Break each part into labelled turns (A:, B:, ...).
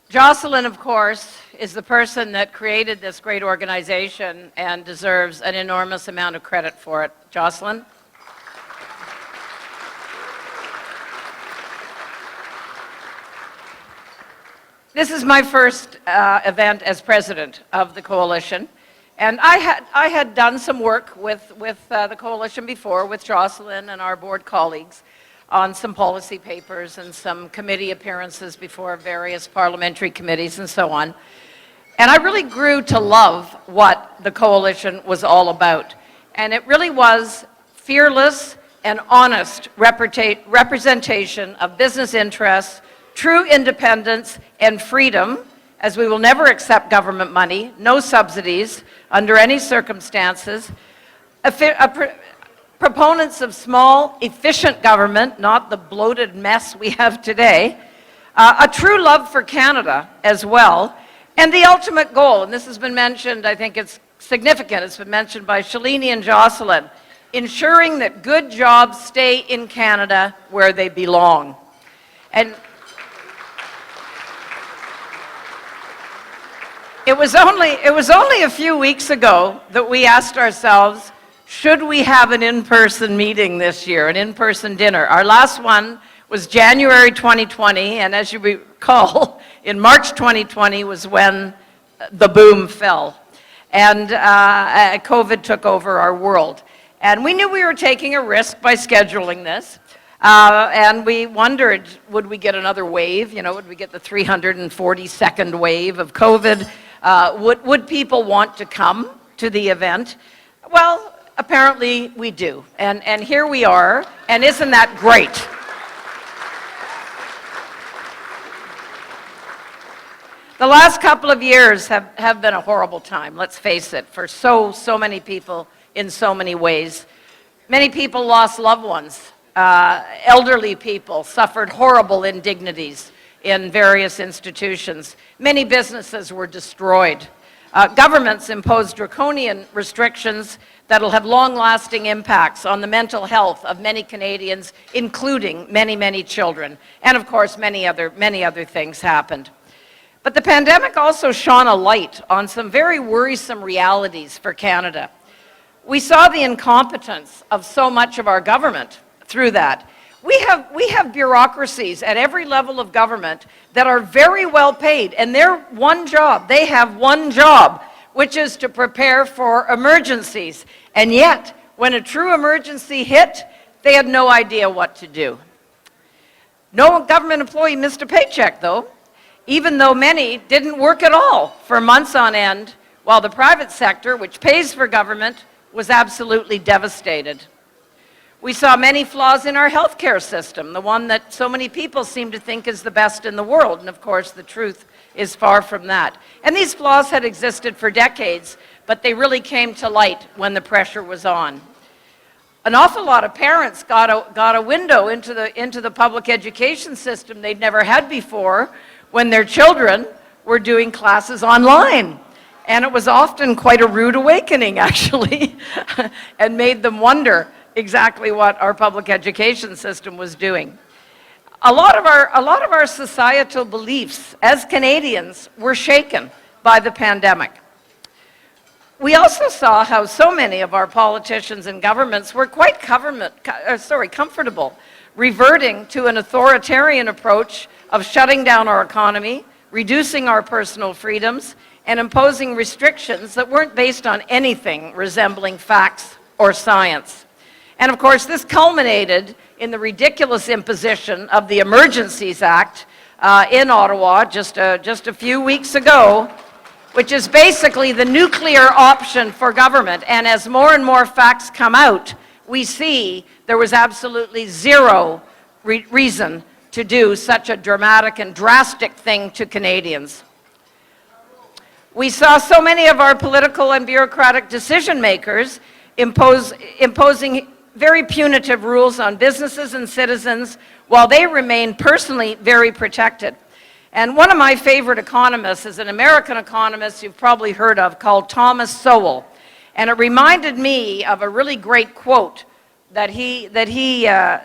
A: Jocelyn, of course, is the person that created this great organization and deserves an enormous amount of credit for it. Jocelyn? This is my first event as president of the coalition, and I had done some work with the coalition before, with Jocelyn and our board colleagues, on some policy papers and some committee appearances before various parliamentary committees and so on. And I really grew to love what the coalition was all about. And it really was fearless and honest representation of business interests, true independence and freedom, as we will never accept government money, no subsidies under any circumstances, proponents of small, efficient government, not the bloated mess we have today, a true love for Canada as well, and the ultimate goal, and this has been mentioned, I think it's significant, it's been mentioned by Shalini and Jocelyn, ensuring that good jobs stay in Canada where they belong. And it was only a few weeks ago that we asked ourselves, should we have an in-person meeting this year, an in-person dinner? Our last one was January 2020, and as you recall, in March 2020 was when the boom fell, and COVID took over our world. And we knew we were taking a risk by scheduling this, and we wondered, would we get another wave? You know, would we get the 342nd wave of COVID? Would people want to come to the event? Well, apparently we do, and here we are, and isn't that great? The last couple of years have been a horrible time, let's face it, for so many people in so many ways. Many people lost loved ones. Elderly people suffered horrible indignities in various institutions. Many businesses were destroyed. Governments imposed draconian restrictions that will have long-lasting impacts on the mental health of many Canadians, including many children. And of course, many other things happened. But the pandemic also shone a light on some very worrisome realities for Canada. We saw the incompetence of so much of our government through that. We have bureaucracies at every level of government that are very well paid, and they have one job, which is to prepare for emergencies. And yet, when a true emergency hit, they had no idea what to do. No government employee missed a paycheck, though, even though many didn't work at all for months on end, while the private sector, which pays for government, was absolutely devastated. We saw many flaws in our healthcare system, the one that so many people seem to think is the best in the world, and of course the truth is far from that. And these flaws had existed for decades, but they really came to light when the pressure was on. An awful lot of parents got a window into the public education system they'd never had before when their children were doing classes online. And it was often quite a rude awakening, actually, and made them wonder exactly what our public education system was doing. A lot of our societal beliefs as Canadians were shaken by the pandemic. We also saw how so many of our politicians and governments were quite comfortable reverting to an authoritarian approach of shutting down our economy, reducing our personal freedoms, and imposing restrictions that weren't based on anything resembling facts or science. And of course, this culminated in the ridiculous imposition of the Emergencies Act in Ottawa just a few weeks ago, which is basically the nuclear option for government. And as more and more facts come out, we see there was absolutely zero reason to do such a dramatic and drastic thing to Canadians. We saw so many of our political and bureaucratic decision makers imposing very punitive rules on businesses and citizens while they remain personally very protected. And one of my favorite economists is an American economist you've probably heard of called Thomas Sowell. And it reminded me of a really great quote that he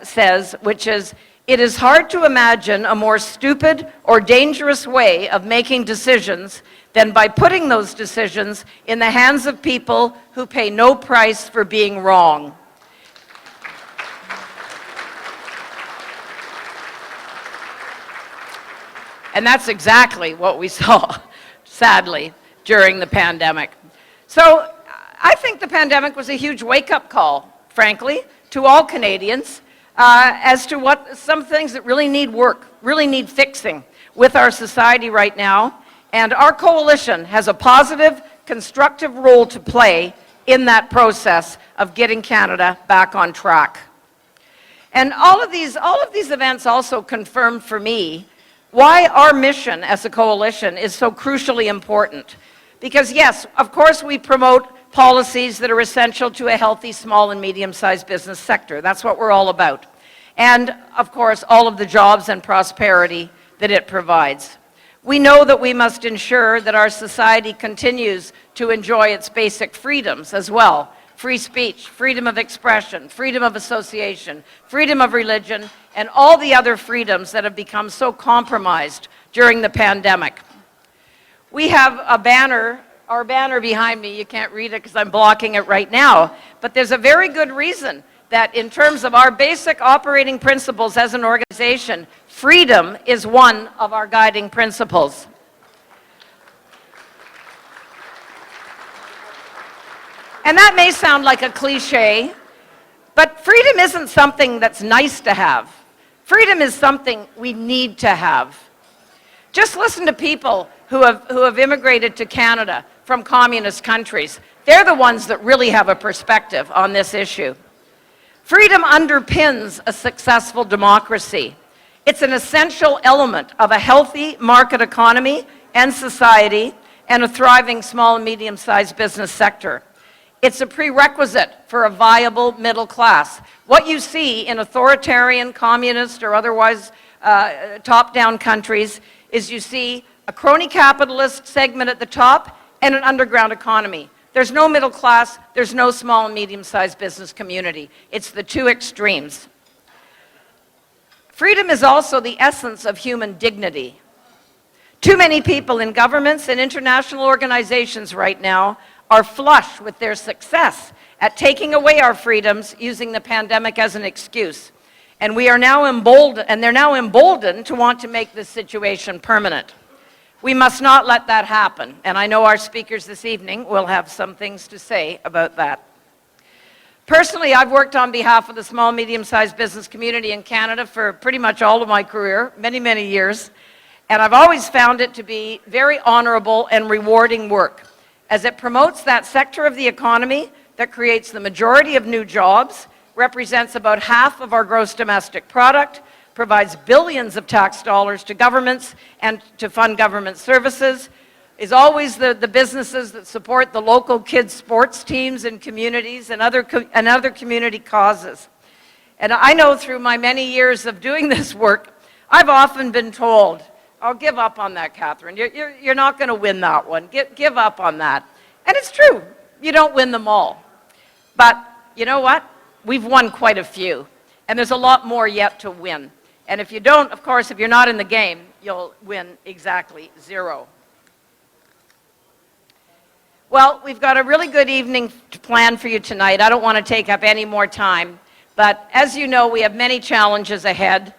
A: says, which is, It is hard to imagine a more stupid or dangerous way of making decisions than by putting those decisions in the hands of people who pay no price for being wrong. And that's exactly what we saw, sadly, during the pandemic. So I think the pandemic was a huge wake-up call, frankly, to all Canadians as to what some things that really need work, really need fixing with our society right now. And our coalition has a positive, constructive role to play in that process of getting Canada back on track. And all of these events also confirmed for me why our mission as a coalition is so crucially important. Because yes, of course we promote policies that are essential to a healthy small and medium-sized business sector. That's what we're all about. And of course, all of the jobs and prosperity that it provides. We know that we must ensure that our society continues to enjoy its basic freedoms as well. Free speech, freedom of expression, freedom of association, freedom of religion, and all the other freedoms that have become so compromised during the pandemic. We have a banner, our banner behind me. You can't read it because I'm blocking it right now, but there's a very good reason that in terms of our basic operating principles as an organization, freedom is one of our guiding principles. And that may sound like a cliche, but freedom isn't something that's nice to have. Freedom is something we need to have. Just listen to people who have immigrated to Canada from communist countries. They're the ones that really have a perspective on this issue. Freedom underpins a successful democracy. It's an essential element of a healthy market economy and society and a thriving small and medium-sized business sector. It's a prerequisite for a viable middle class. What you see in authoritarian, communist, or otherwise top-down countries is you see a crony capitalist segment at the top and an underground economy. There's no middle class, there's no small and medium-sized business community. It's the two extremes. Freedom is also the essence of human dignity. Too many people in governments and international organizations right now are flush with their success at taking away our freedoms using the pandemic as an excuse. And we are now emboldened, and they're now emboldened to want to make this situation permanent. We must not let that happen, and I know our speakers this evening will have some things to say about that. Personally, I've worked on behalf of the small, medium-sized business community in Canada for pretty much all of my career, many, many years, and I've always found it to be very honorable and rewarding work, as it promotes that sector of the economy that creates the majority of new jobs, represents about half of our gross domestic product, provides billions of tax dollars to governments and to fund government services, is always the businesses that support the local kids' sports teams and communities and other community causes. And I know through my many years of doing this work, I've often been told, "Oh, give up on that, Catherine. You're not going to win that one. Give up on that." And it's true. You don't win them all. But you know what? We've won quite a few. And there's a lot more yet to win. And if you don't, of course, if you're not in the game, you'll win exactly zero. Well, we've got a really good evening planned for you tonight. I don't want to take up any more time. But as you know, we have many challenges ahead.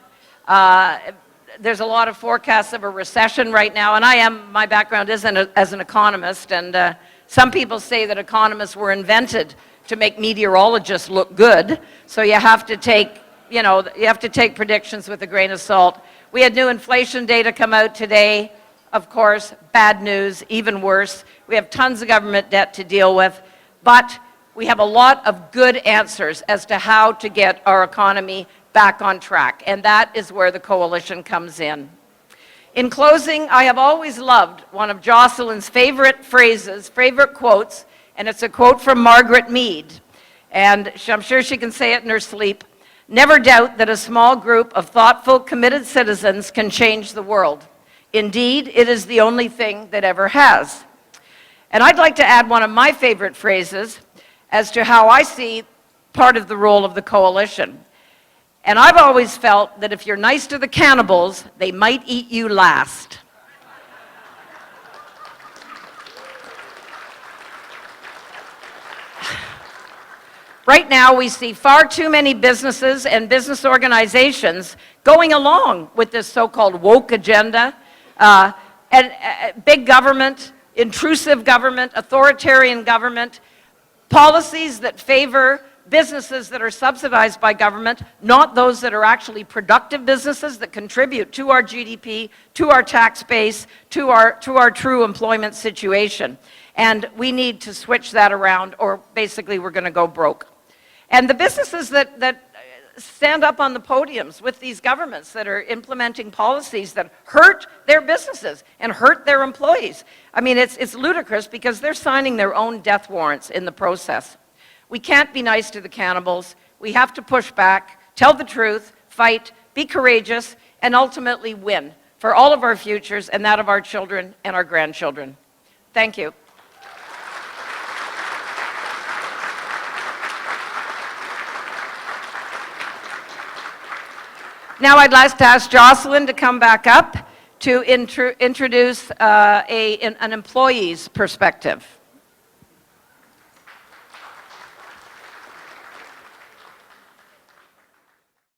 A: There's a lot of forecasts of a recession right now, and my background is as an economist, and some people say that economists were invented to make meteorologists look good, so you have to take predictions with a grain of salt. We had new inflation data come out today. Of course, bad news, even worse. We have tons of government debt to deal with, but we have a lot of good answers as to how to get our economy back on track, and that is where the coalition comes in. In closing, I have always loved one of Jocelyn's favorite phrases, favorite quotes, and it's a quote from Margaret Mead, and I'm sure she can say it in her sleep. "Never doubt that a small group of thoughtful, committed citizens can change the world. Indeed, it is the only thing that ever has." And I'd like to add one of my favorite phrases as to how I see part of the role of the coalition. And I've always felt that if you're nice to the cannibals, they might eat you last. Right now, we see far too many businesses and business organizations going along with this so-called woke agenda, and big government, intrusive government, authoritarian government, policies that favor businesses that are subsidized by government, not those that are actually productive businesses that contribute to our GDP, to our tax base, to our true employment situation. And we need to switch that around, or basically we're going to go broke. And the businesses that stand up on the podiums with these governments that are implementing policies that hurt their businesses and hurt their employees. I mean, it's ludicrous because they're signing their own death warrants in the process. We can't be nice to the cannibals. We have to push back, tell the truth, fight, be courageous, and ultimately win for all of our futures and that of our children and our grandchildren. Thank you. Now I'd like to ask Jocelyn to come back up to introduce an employee's perspective.